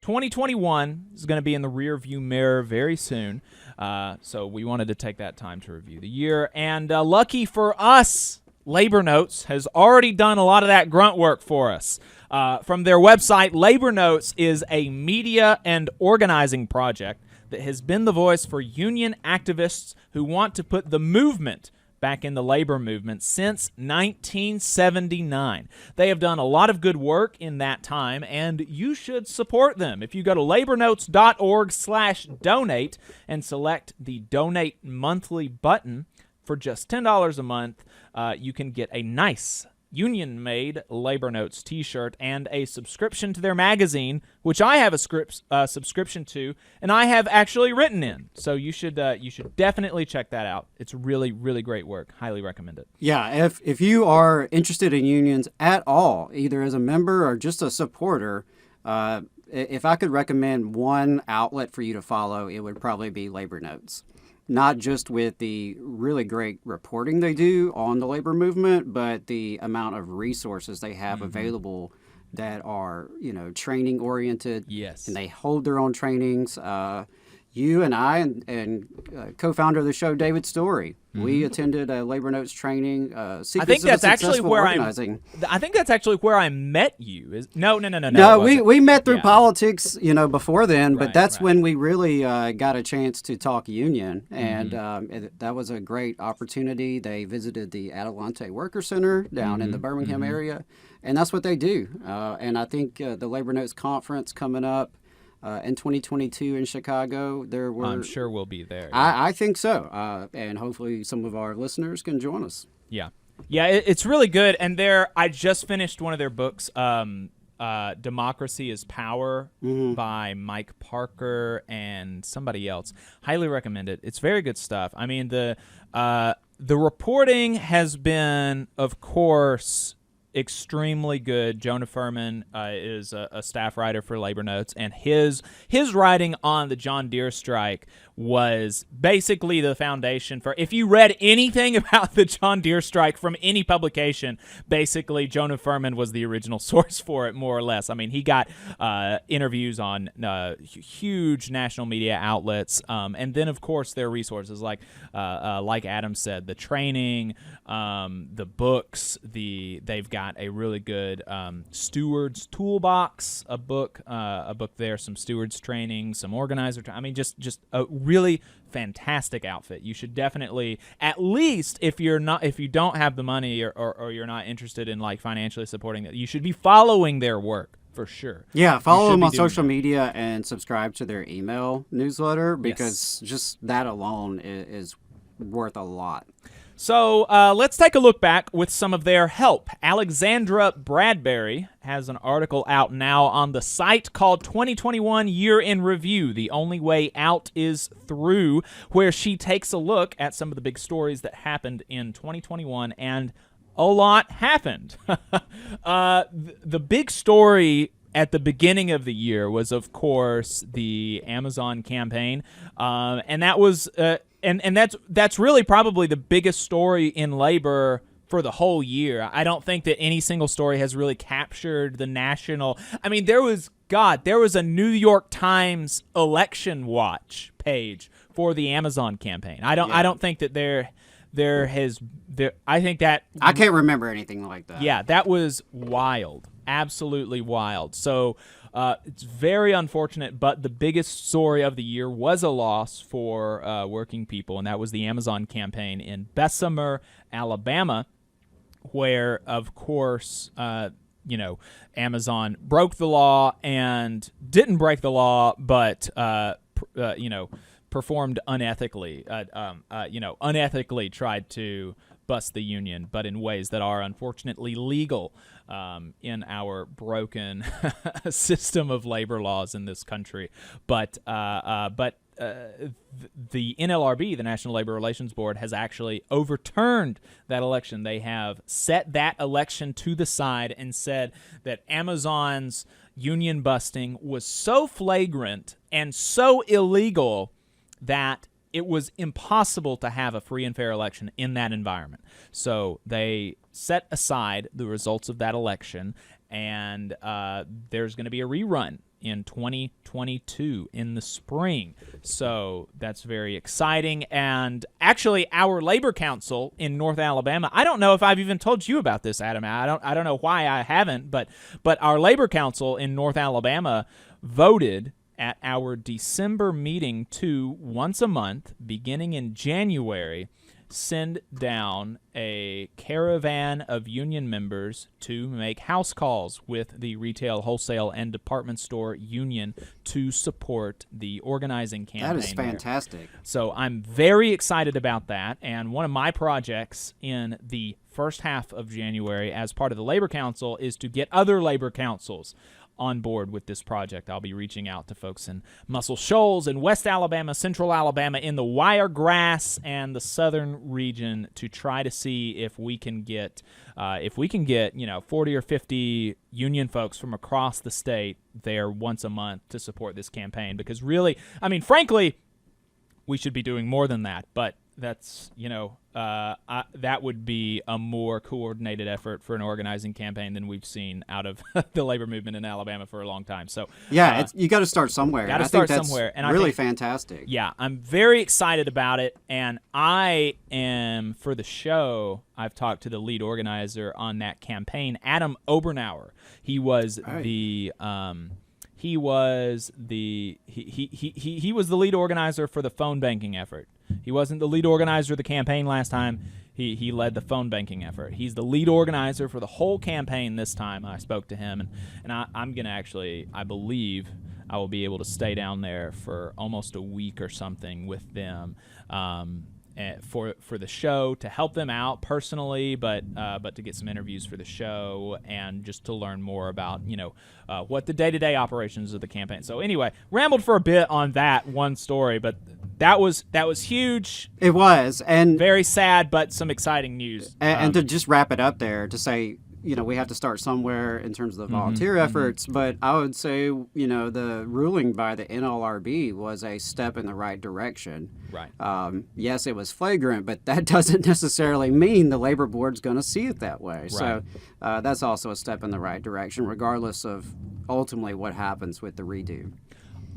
2021 is going to be in the rearview mirror very soon, so we wanted to take that time to review the year. And lucky for us, Labor Notes has already done a lot of that grunt work for us. From their website, Labor Notes is a media and organizing project that has been the voice for union activists who want to put the movement back in the labor movement since 1979. They have done a lot of good work in that time, and you should support them. If you go to labornotes.org/donate and select the Donate Monthly button, for just $10 a month, you can get a nice union-made Labor Notes t-shirt and a subscription to their magazine, which I have a subscription to, and I have actually written in. So you should definitely check that out. It's really, really great work. Highly recommend it. Yeah, if you are interested in unions at all, either as a member or just a supporter, if I could recommend one outlet for you to follow, it would probably be Labor Notes. Not just with the really great reporting they do on the labor movement, but the amount of resources they have available that are, training oriented. Yes. And they hold their own trainings. You and I and co-founder of the show, David Story, we attended a Labor Notes training. I think that's actually where I met you. No. No, we met through politics, before then. But that's when we really got a chance to talk union, and that was a great opportunity. They visited the Adelante Worker Center down in the Birmingham area, and that's what they do. And I think the Labor Notes conference coming up in 2022 in Chicago, I'm sure we'll be there. I think so, and hopefully some of our listeners can join us. Yeah, it's really good. And I just finished one of their books, Democracy is Power, by Mike Parker and somebody else. Highly recommend it. It's very good stuff. I mean, the reporting has been, of course, extremely good. Jonah Furman is a staff writer for Labor Notes, and his writing on the John Deere strike was basically the foundation for, if you read anything about the John Deere strike from any publication, basically Jonah Furman was the original source for it, more or less. I mean, he got interviews on huge national media outlets, and then, of course, their resources, like Adam said, the training, the books, they've got a really good Stewards Toolbox, a book there, some Stewards training, some organizer. I mean, just a really fantastic outfit. You should definitely, at least if you don't have the money or you're not interested in like financially supporting it, you should be following their work for sure. Yeah, follow them on social media and subscribe to their email newsletter, because just that alone is worth a lot. So let's take a look back with some of their help. Alexandra Bradbury has an article out now on the site called 2021 Year in Review. The Only Way Out is Through, where she takes a look at some of the big stories that happened in 2021, and a lot happened. The big story at the beginning of the year was, of course, the Amazon campaign, and that was and that's really probably the biggest story in labor for the whole year. I don't think that any single story has really captured the national. I mean, there was a New York Times election watch page for the Amazon campaign. I don't think that I think that I can't remember anything like that. Yeah, that was wild. Absolutely wild. So it's very unfortunate, but the biggest story of the year was a loss for working people, and that was the Amazon campaign in Bessemer, Alabama, where, of course, Amazon broke the law and didn't break the law, but, performed unethically, unethically tried to bust the union, but in ways that are unfortunately legal in our broken system of labor laws in this country. But the NLRB, the National Labor Relations Board, has actually overturned that election. They have set that election to the side and said that Amazon's union busting was so flagrant and so illegal that it was impossible to have a free and fair election in that environment. So they set aside the results of that election and there's going to be a rerun in 2022 in the spring. So that's very exciting. And actually, our Labor Council in North Alabama, I don't know if I've even told you about this, Adam. I don't know why I haven't, but our Labor Council in North Alabama voted at our December meeting to, once a month, beginning in January, send down a caravan of union members to make house calls with the retail, wholesale, and department store union to support the organizing campaign. That is fantastic. There. So I'm very excited about that, and one of my projects in the first half of January as part of the Labor Council is to get other labor councils on board with this project. I'll be reaching out to folks in Muscle Shoals and West Alabama, Central Alabama, in the Wiregrass and the southern region to try to see if we can get 40 or 50 union folks from across the state there once a month to support this campaign. Because really, I mean, frankly, we should be doing more than that, but that's, that would be a more coordinated effort for an organizing campaign than we've seen out of the labor movement in Alabama for a long time. So yeah, you got to start somewhere. Got to start somewhere, and really fantastic. Yeah, I'm very excited about it, and I am, for the show, I've talked to the lead organizer on that campaign, Adam Obernauer. He was the he was the lead organizer for the phone banking effort. He wasn't the lead organizer of the campaign last time. He led the phone banking effort. He's the lead organizer for the whole campaign this time. I spoke to him, and I'm going to actually, I believe, I will be able to stay down there for almost a week or something with them for the show, to help them out personally, but to get some interviews for the show and just to learn more about what the day-to-day operations of the campaign. So anyway, rambled for a bit on that one story, but that was huge. It was, and very sad, but some exciting news. And to just wrap it up there, to say, we have to start somewhere in terms of the volunteer efforts, but I would say, the ruling by the NLRB was a step in the right direction. Right. Yes, it was flagrant, but that doesn't necessarily mean the labor board's going to see it that way. Right. So that's also a step in the right direction, regardless of ultimately what happens with the redo.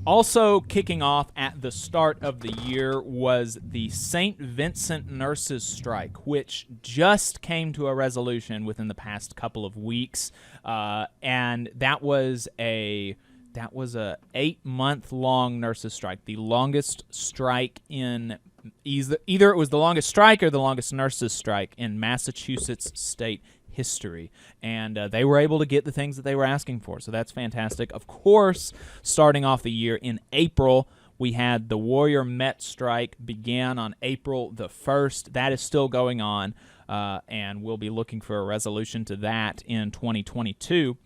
Also kicking off at the start of the year was the St. Vincent nurses strike, which just came to a resolution within the past couple of weeks, and that was a 8-month-long nurses strike, the longest strike in either it was the longest strike or the longest nurses strike in Massachusetts state history, and they were able to get the things that they were asking for, so that's fantastic. Of course, starting off the year in April, we had the Warrior Met strike began on April the 1st. That is still going on, and we'll be looking for a resolution to that in 2022.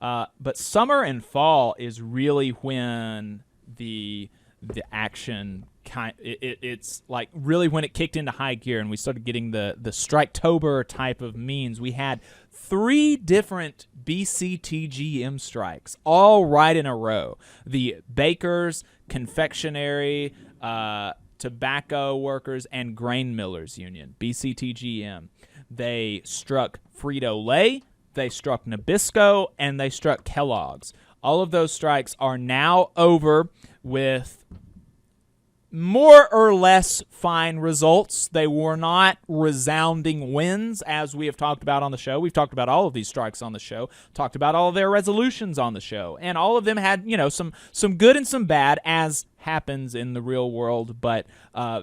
But summer and fall is really when the action it's like really when it kicked into high gear and we started getting the Striketober type of means. We had 3 different BCTGM strikes all right in a row. The bakers, confectionery, tobacco workers, and grain millers union, BCTGM. They struck Frito-Lay, they struck Nabisco, and they struck Kellogg's. All of those strikes are now over with more or less fine results. They were not resounding wins, as we have talked about on the show. We've talked about all of these strikes on the show, talked about all of their resolutions on the show, and all of them had, some good and some bad, as happens in the real world, but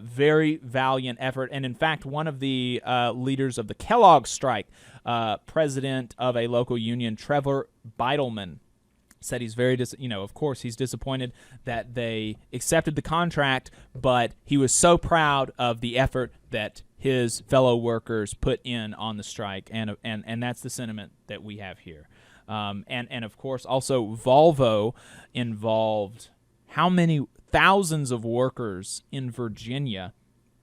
very valiant effort. And in fact, one of the leaders of the Kellogg strike, president of a local union, Trevor Beitelman, said he's very, of course, he's disappointed that they accepted the contract, but he was so proud of the effort that his fellow workers put in on the strike, and that's the sentiment that we have here. And of course, also Volvo involved how many thousands of workers in Virginia.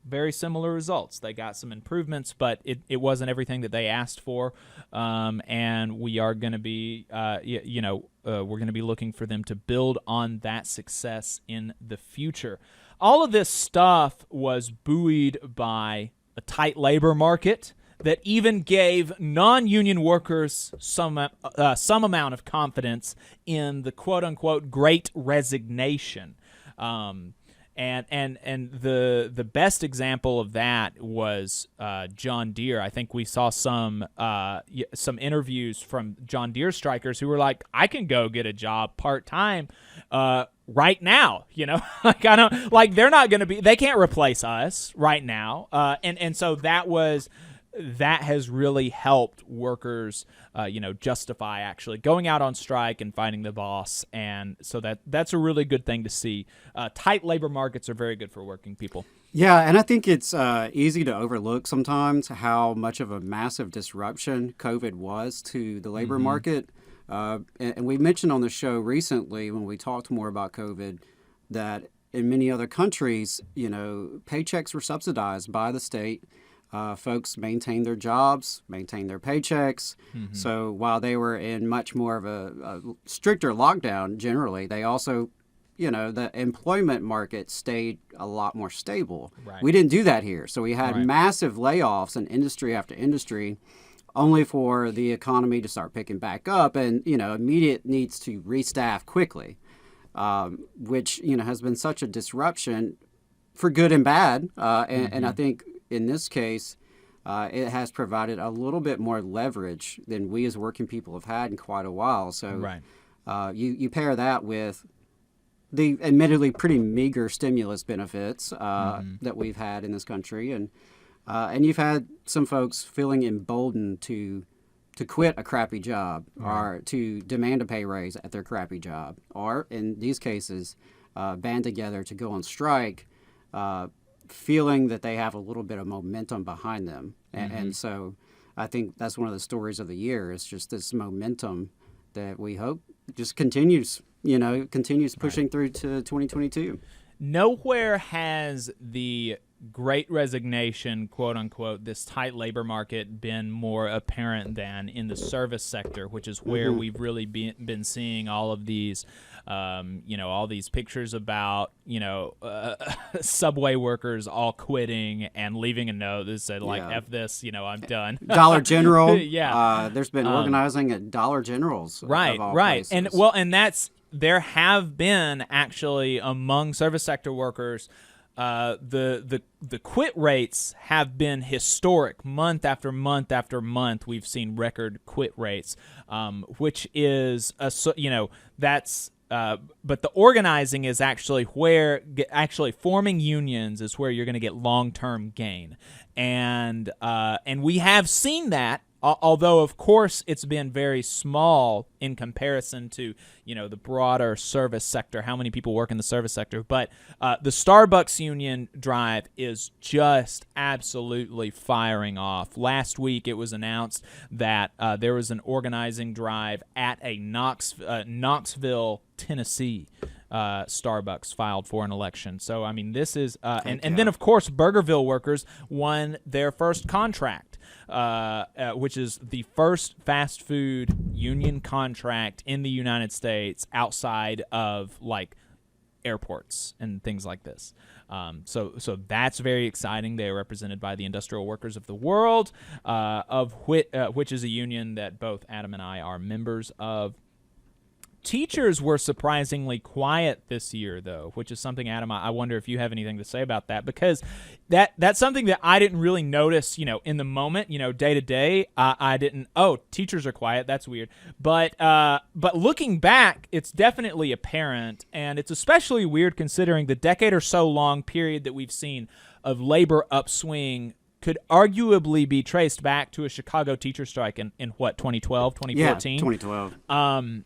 Very similar results. They got some improvements, but it wasn't everything that they asked for, and we are going to be, we're going to be looking for them to build on that success in the future. All of this stuff was buoyed by a tight labor market that even gave non-union workers some amount of confidence in the quote-unquote Great Resignation. And the best example of that was John Deere. I think we saw some interviews from John Deere strikers who were like, I can go get a job part-time right now, like they're not going to be, they can't replace us right now. And so that has really helped workers, justify actually going out on strike and fighting the boss. And so that's a really good thing to see. Tight labor markets are very good for working people. Yeah, and I think it's easy to overlook sometimes how much of a massive disruption COVID was to the labor market. And we mentioned on the show recently when we talked more about COVID that in many other countries, paychecks were subsidized by the state. Folks maintained their jobs, maintained their paychecks. So while they were in much more of a stricter lockdown generally, they also, the employment market stayed a lot more stable. Right. We didn't do that here. So we had massive layoffs in industry after industry, only for the economy to start picking back up and, immediate needs to restaff quickly, which, has been such a disruption for good and bad. And I think in this case, it has provided a little bit more leverage than we as working people have had in quite a while. So you pair that with the admittedly pretty meager stimulus benefits that we've had in this country, and you've had some folks feeling emboldened to quit a crappy job or to demand a pay raise at their crappy job, or in these cases, band together to go on strike, feeling that they have a little bit of momentum behind them. And so I think that's one of the stories of the year, is just this momentum that we hope just continues pushing through to 2022. Nowhere has the Great Resignation, quote unquote, this tight labor market been more apparent than in the service sector, which is where we've really been seeing all of these, all these pictures about, subway workers all quitting and leaving a note that said F this, I'm done. Dollar General. There's been organizing at Dollar Generals. Right. Places. And there have been actually among service sector workers, the quit rates have been historic. Month after month after month, we've seen record quit rates, which is that's. But the organizing is actually where forming unions is where you're going to get long-term gain, and we have seen that. Although, of course, it's been very small in comparison to, the broader service sector, how many people work in the service sector. But the Starbucks union drive is just absolutely firing off. Last week, it was announced that there was an organizing drive at a Knoxville, Tennessee Starbucks filed for an election. So, I mean, this is and then, of course, Burgerville workers won their first contract. Which is the first fast food union contract in the United States outside of airports and things like this. So that's very exciting. They are represented by the Industrial Workers of the World, which is a union that both Adam and I are members of. Teachers were surprisingly quiet this year, though, which is something, Adam, I wonder if you have anything to say about that, because that's something that I didn't really notice, in the moment, day to day. I didn't, teachers are quiet. That's weird. But looking back, it's definitely apparent, and it's especially weird considering the decade or so long period that we've seen of labor upswing could arguably be traced back to a Chicago teacher strike in 2012, 2014? Yeah, 2012.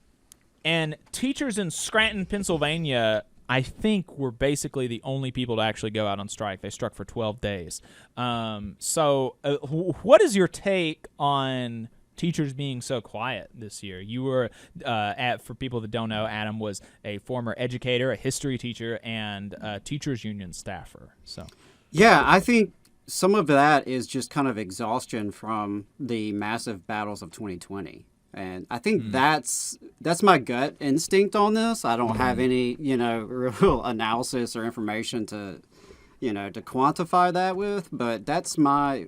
And teachers in Scranton, Pennsylvania, I think were basically the only people to actually go out on strike. They struck for 12 days. So what is your take on teachers being so quiet this year? You were, for people that don't know, Adam was a former educator, a history teacher, and a teachers union staffer. So, yeah, I think some of that is just kind of exhaustion from the massive battles of 2020. And I think that's my gut instinct on this. I don't have any, real analysis or information to quantify that with, but that's my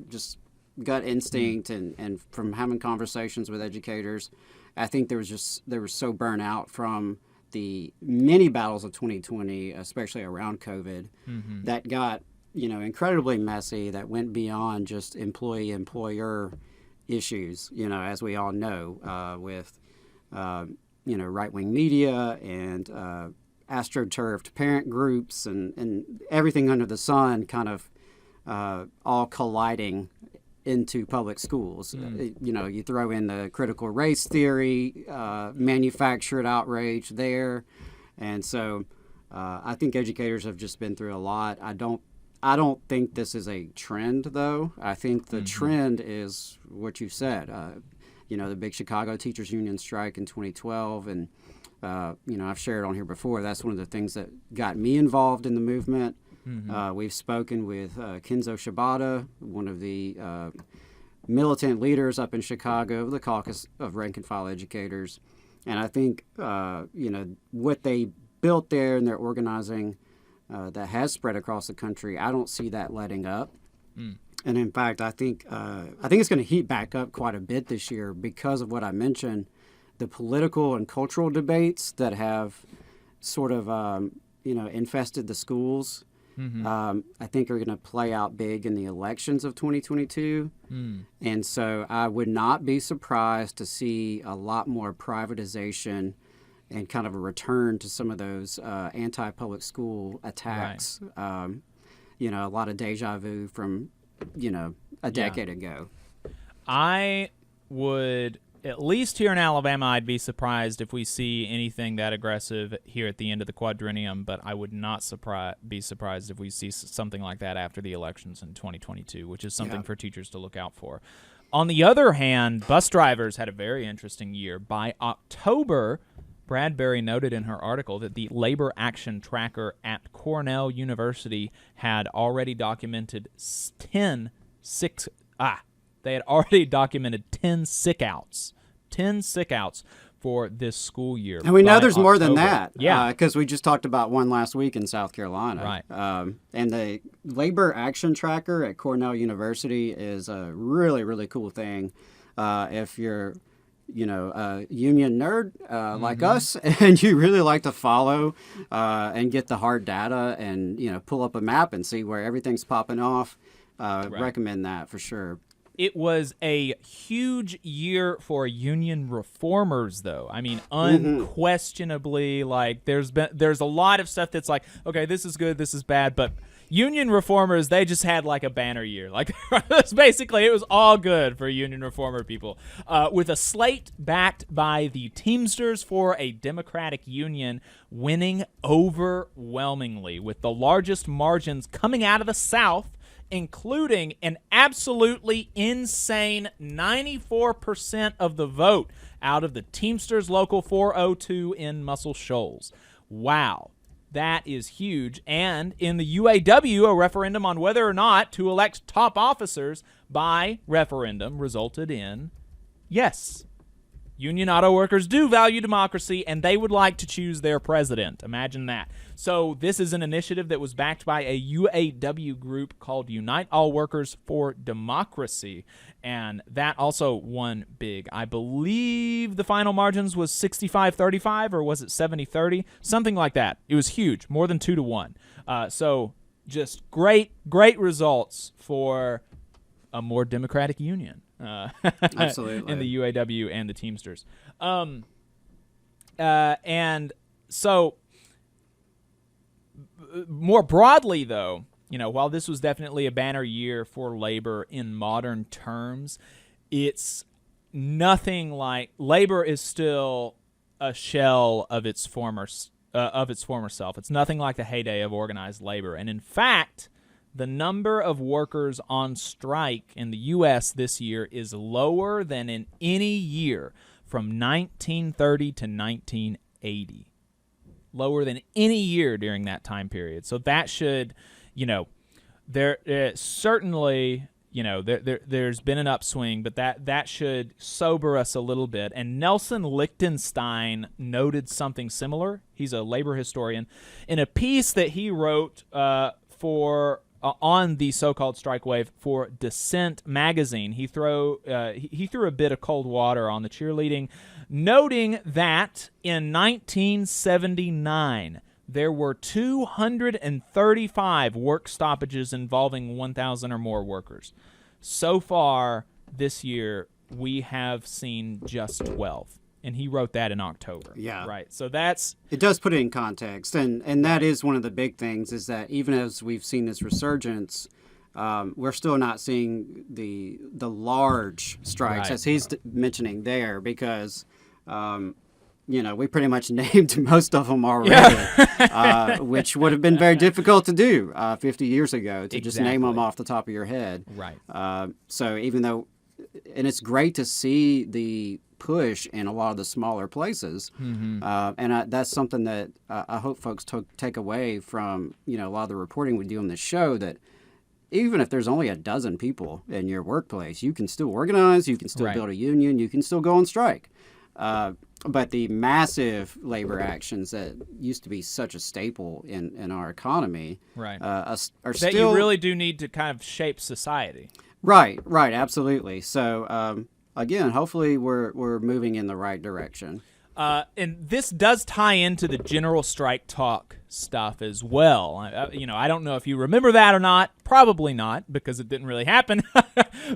just gut instinct and from having conversations with educators, I think they were so burnt out from the many battles of 2020, especially around COVID, that got incredibly messy, that went beyond just employee-employer issues, as we all know, with right-wing media and astroturfed parent groups and everything under the sun kind of all colliding into public schools. You throw in the critical race theory, manufactured outrage there. And so I think educators have just been through a lot. I don't think this is a trend, though. I think the trend is what you said. The big Chicago Teachers Union strike in 2012. And, I've shared on here before, that's one of the things that got me involved in the movement. We've spoken with Kenzo Shibata, one of the militant leaders up in Chicago of the Caucus of Rank and File Educators. And I think, what they built there and their organizing that has spread across the country, I don't see that letting up. And in fact, I think it's going to heat back up quite a bit this year because of what I mentioned, the political and cultural debates that have sort of, infested the schools. I think are going to play out big in the elections of 2022. And so I would not be surprised to see a lot more privatization and kind of a return to some of those anti-public school attacks. Right. A lot of deja vu from, a decade ago. I would, at least here in Alabama, I'd be surprised if we see anything that aggressive here at the end of the quadrennium, but I would not be surprised if we see something like that after the elections in 2022, which is something for teachers to look out for. On the other hand, bus drivers had a very interesting year. By October, Bradbury noted in her article that the Labor Action Tracker at Cornell University had already documented 10 sick outs. 10 sick outs for this school year. And we know there's more than that. Yeah. Because we just talked about one last week in South Carolina. Right. And the Labor Action Tracker at Cornell University is a really, really cool thing. If you're a union nerd like us, and you really like to follow and get the hard data and, pull up a map and see where everything's popping off, recommend that for sure. It was a huge year for union reformers, though. I mean, unquestionably, there's a lot of stuff that's like, okay, this is good, this is bad, but union reformers, they just had a banner year. It was all good for union reformer people. With a slate backed by the Teamsters for a Democratic Union winning overwhelmingly, with the largest margins coming out of the South, including an absolutely insane 94% of the vote out of the Teamsters Local 402 in Muscle Shoals. Wow. That is huge. And in the UAW, a referendum on whether or not to elect top officers by referendum resulted in yes. Union auto workers do value democracy, and they would like to choose their president. Imagine that. So this is an initiative that was backed by a UAW group called Unite All Workers for Democracy, and that also won big. I believe the final margins was 65-35, or was it 70-30? Something like that. It was huge, more than 2-1. So just great results for a more democratic union. Absolutely. In the UAW and the Teamsters. And so more broadly, though, while this was definitely a banner year for labor in modern terms, it's nothing like labor is still a shell of its former self. It's nothing like the heyday of organized labor. And in fact, the number of workers on strike in the U.S. this year is lower than in any year from 1930 to 1980. Lower than any year during that time period. So that should, certainly, there's been an upswing, but that should sober us a little bit. And Nelson Lichtenstein noted something similar. He's a labor historian. In a piece that he wrote for on the so-called strike wave for Dissent magazine. He threw a bit of cold water on the cheerleading, noting that in 1979 there were 235 work stoppages involving 1,000 or more workers. So far this year, we have seen just 12. And he wrote that in October. Yeah. Right. So it does put it in context. And that is one of the big things, is that even as we've seen this resurgence, we're still not seeing the large strikes, as he's mentioning there, because, we pretty much named most of them already, which would have been very difficult to do 50 years ago, to just name them off the top of your head. Right. So even though, and it's great to see the push in a lot of the smaller places, and that's something that I hope folks take away from a lot of the reporting we do on this show, that even if there's only a dozen people in your workplace, you can still organize, you can still build a union, you can still go on strike. But the massive labor actions that used to be such a staple in our economy are that still... you really do need to kind of shape society. Right, absolutely. So, again, hopefully we're moving in the right direction. And this does tie into the general strike talk stuff as well. I don't know if you remember that or not. Probably not, because it didn't really happen.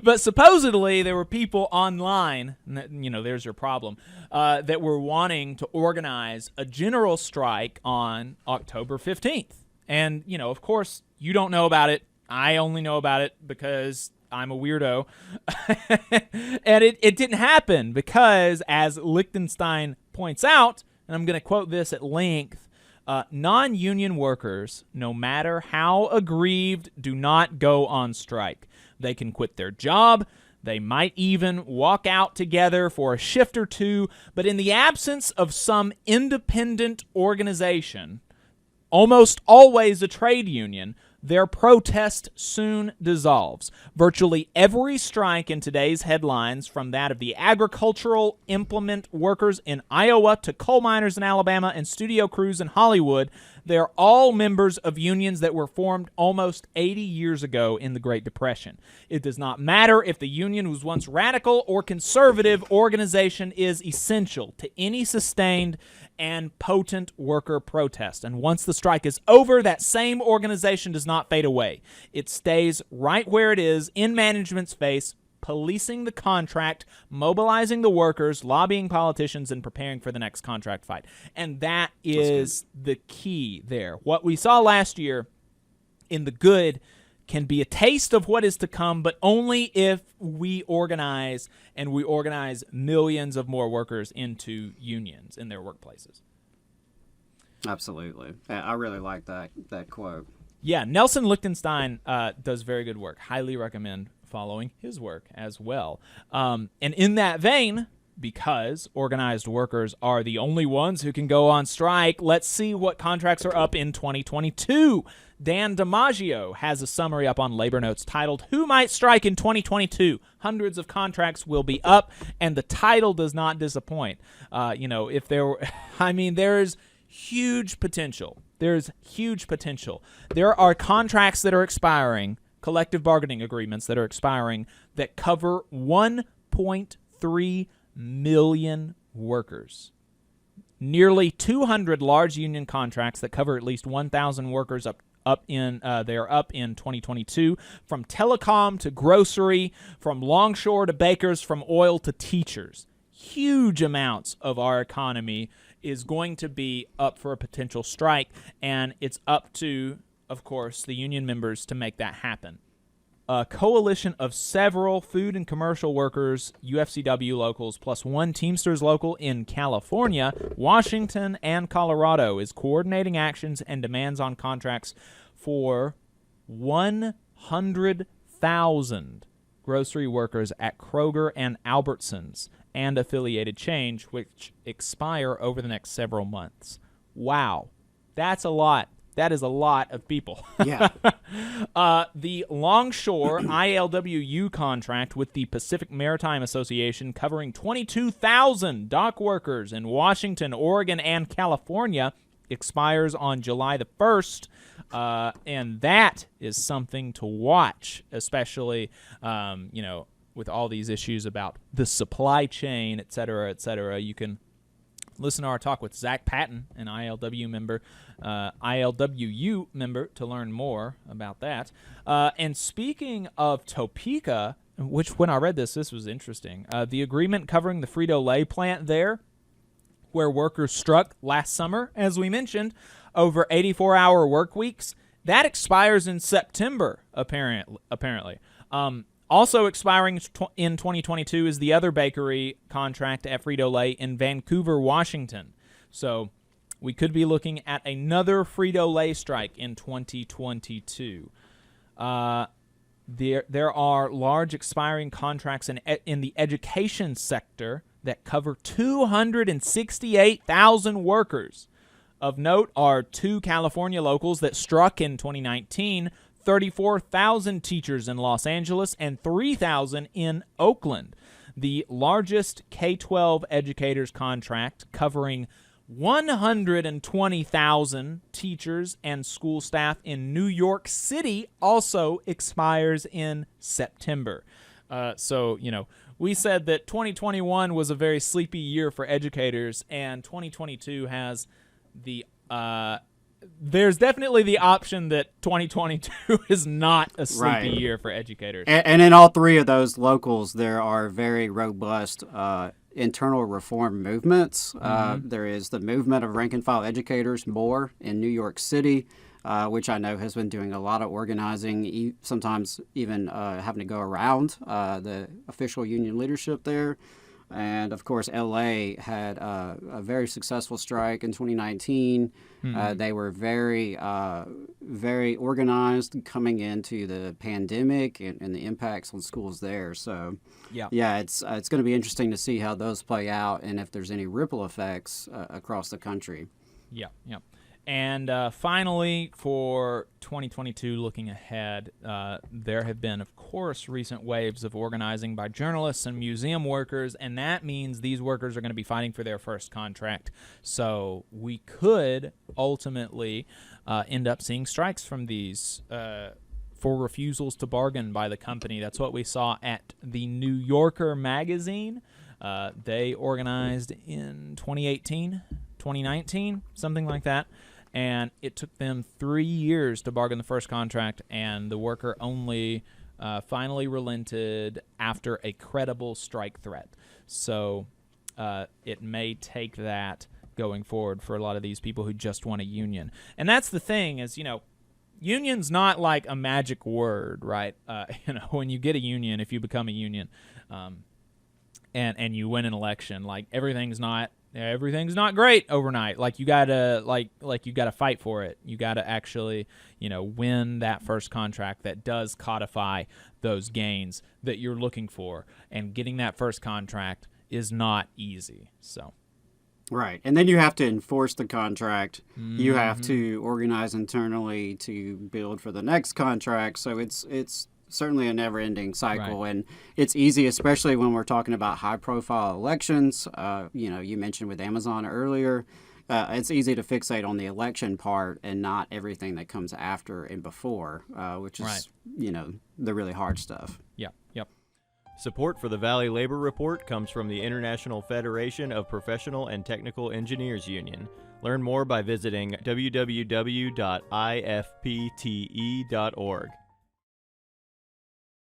But supposedly there were people online, there's your problem, that were wanting to organize a general strike on October 15th. And, of course, you don't know about it. I only know about it because I'm a weirdo. And it didn't happen because, as Lichtenstein points out, and I'm going to quote this at length, non-union workers, no matter how aggrieved, do not go on strike. They can quit their job. They might even walk out together for a shift or two, but in the absence of some independent organization, almost always a trade union, their protest soon dissolves. Virtually every strike in today's headlines, from that of the agricultural implement workers in Iowa to coal miners in Alabama and studio crews in Hollywood, they're all members of unions that were formed almost 80 years ago in the Great Depression. It does not matter if the union was once radical or conservative, organization is essential to any sustained and potent worker protest. And once the strike is over, that same organization does not fade away. It stays right where it is, in management's face, policing the contract, mobilizing the workers, lobbying politicians, and preparing for the next contract fight. And that is the key there. What we saw last year in the good can be a taste of what is to come, but only if we organize, and we organize millions of more workers into unions in their workplaces. Absolutely. I really like that quote. Yeah, Nelson Lichtenstein does very good work. Highly recommend following his work as well. And in that vein, because organized workers are the only ones who can go on strike, let's see what contracts are up in 2022. Dan DiMaggio has a summary up on Labor Notes titled, "Who Might Strike in 2022? Hundreds of contracts will be up," and the title does not disappoint. If there were, there's huge potential. There's huge potential. There are contracts that are expiring, collective bargaining agreements that are expiring, that cover 1.3 million workers. Nearly 200 large union contracts that cover at least 1,000 workers they're up in 2022, from telecom to grocery, from longshore to bakers, from oil to teachers. Huge amounts of our economy is going to be up for a potential strike, and it's up to, of course, the union members to make that happen. A coalition of several food and commercial workers, UFCW locals, plus one Teamsters local in California, Washington, and Colorado is coordinating actions and demands on contracts for 100,000 grocery workers at Kroger and Albertsons and affiliated chains, which expire over the next several months. Wow. That's a lot. That is a lot of people. Yeah. The Longshore ILWU contract with the Pacific Maritime Association, covering 22,000 dock workers in Washington, Oregon, and California, expires on July the 1st, and that is something to watch, especially, with all these issues about the supply chain, et cetera, et cetera. You can listen to our talk with Zach Patton, an ILWU member, to learn more about that. And speaking of Topeka, which when I read this was interesting. The agreement covering the Frito-Lay plant there, where workers struck last summer, as we mentioned, over 84-hour work weeks, that expires in September, apparently. Also expiring in 2022 is the other bakery contract at Frito-Lay in Vancouver, Washington. So we could be looking at another Frito-Lay strike in 2022. There are large expiring contracts in the education sector that cover 268,000 workers. Of note are 2 California locals that struck in 2019, 34,000 teachers in Los Angeles, and 3,000 in Oakland. The largest K-12 educators contract covering 120,000 teachers and school staff in New York City also expires in September. We said that 2021 was a very sleepy year for educators, and 2022 has there's definitely the option that 2022 is not a sleepy year for educators. And in all 3 of those locals, there are very robust internal reform movements. There is the movement of rank-and-file educators, MORE, in New York City, which I know has been doing a lot of organizing, sometimes even having to go around the official union leadership there. And, of course, L.A. had a very successful strike in 2019. They were very, very organized coming into the pandemic and the impacts on schools there. So, it's going to be interesting to see how those play out and if there's any ripple effects across the country. Yeah. And finally, for 2022, looking ahead, there have been, of course, recent waves of organizing by journalists and museum workers, and that means these workers are going to be fighting for their first contract. So we could ultimately end up seeing strikes from these for refusals to bargain by the company. That's what we saw at the New Yorker magazine. They organized in 2018, 2019, something like that. And it took them 3 years to bargain the first contract, and the worker only finally relented after a credible strike threat. So it may take that going forward for a lot of these people who just want a union. And that's the thing is, union's not like a magic word, right? When you get a union, if you become a union and you win an election, like everything's not great overnight. Like you gotta you gotta fight for it. You gotta actually, win that first contract that does codify those gains that you're looking for. And getting that first contract is not easy. So. Right. And then you have to enforce the contract. You have to organize internally to build for the next contract. So it's certainly a never-ending cycle, Right. And it's easy, especially when we're talking about high-profile elections. You mentioned with Amazon earlier, it's easy to fixate on the election part and not everything that comes after and before, which is, the really hard stuff. Yep. Support for the Valley Labor Report comes from the International Federation of Professional and Technical Engineers Union. Learn more by visiting www.ifpte.org.